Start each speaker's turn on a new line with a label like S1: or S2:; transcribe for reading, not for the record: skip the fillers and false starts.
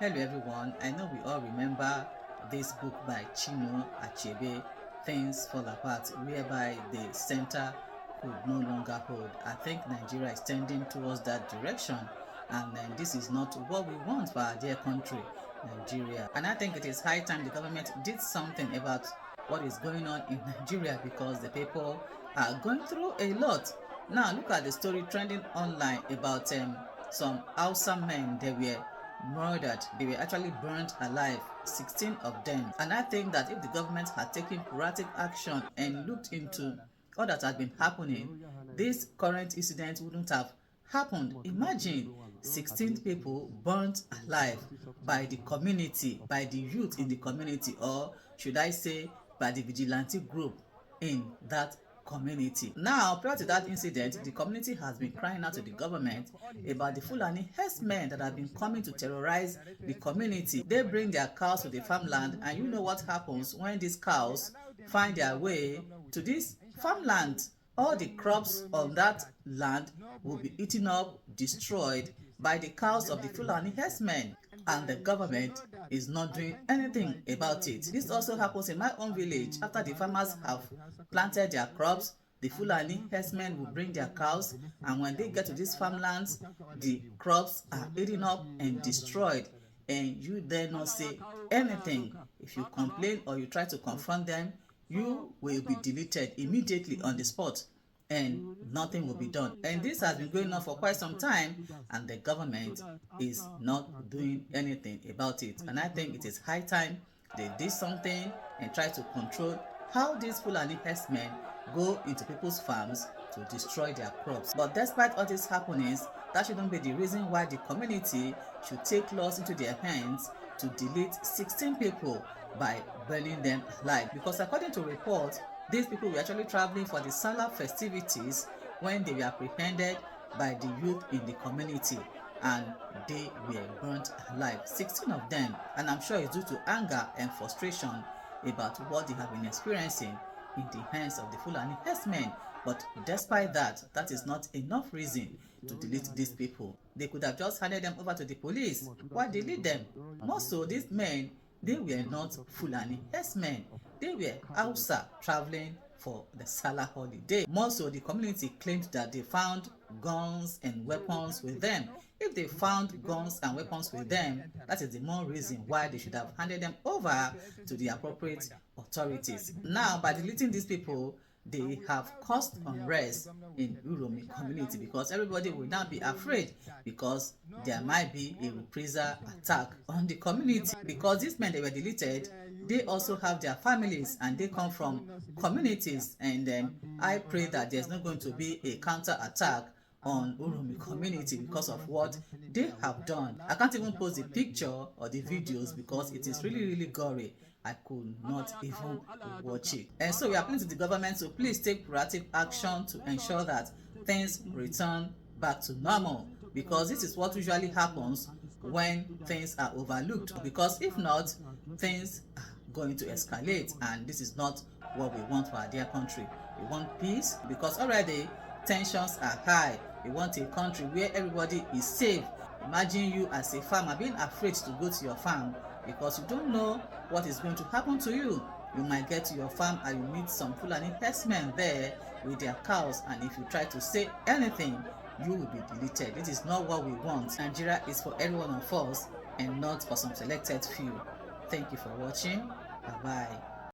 S1: Hello everyone, I know we all remember this book by Chinua Achebe, Things Fall Apart, whereby the center could no longer hold. I think Nigeria is tending towards that direction, and this is not what we want for our dear country, Nigeria. And I think it is high time the government did something about what is going on in Nigeria, because the people are going through a lot. Now look at the story trending online about some Hausa men. They were murdered. They were actually burned alive, 16 of them. And I think that if the government had taken proactive action and looked into all that had been happening, this current incident wouldn't have happened. Imagine 16 people burnt alive by the community, by the youth in the community, or should I say by the vigilante group in that community. Now, prior to that incident, the community has been crying out to the government about the Fulani herdsmen that have been coming to terrorize the community. They bring their cows to the farmland, and you know what happens when these cows find their way to this farmland. All the crops on that land will be eaten up, destroyed by the cows of the Fulani herdsmen, and the government is not doing anything about it. This also happens in my own village. After the farmers have planted their crops, the Fulani herdsmen will bring their cows, and when they get to these farmlands, the crops are eaten up and destroyed, and you dare not say anything. If you complain or you try to confront them, you will be deleted immediately on the spot, and nothing will be done. And this has been going on for quite some time, and the government is not doing anything about it. And I think it is high time they did something and try to control how these Fulani herdsmen go into people's farms to destroy their crops. But despite all these happenings, that shouldn't be the reason why the community should take laws into their hands to delete 16 people by burning them alive. Because according to reports, these people were actually traveling for the Salah festivities when they were apprehended by the youth in the community, and they were burnt alive, 16 of them. And I'm sure it's due to anger and frustration about what they have been experiencing in the hands of the Fulani herdsmen. But despite that, that is not enough reason to delete these people. They could have just handed them over to the police. Why delete them? More so, these men, they were not Fulani herdsmen. They were Hausa traveling for the Salah holiday. More so, the community claimed that they found guns and weapons with them. If they found guns and weapons with them, that is the more reason why they should have handed them over to the appropriate authorities. Now, by deleting these people, they have caused unrest in Uromi community, because everybody will now be afraid, because there might be a reprisal attack on the community. Because these men, they were deleted, they also have their families and they come from communities, and I pray that there's not going to be a counter attack on Uromi community because of what they have done. I can't even post the picture or the videos because it is really gory. I could not even watch it. And so we are appealing to the government to please take proactive action to ensure that things return back to normal, because this is what usually happens when things are overlooked. Because if not, things are going to escalate, and this is not what we want for our dear country. We want peace, because already tensions are high. We want a country where everybody is safe. Imagine you as a farmer being afraid to go to your farm because you don't know what is going to happen to you. You might get to your farm and you meet some Fulani herdsmen there with their cows, and if you try to say anything, you will be deleted. It is not what we want. Nigeria is for every one of us and not for some selected few. Thank you for watching. Bye bye.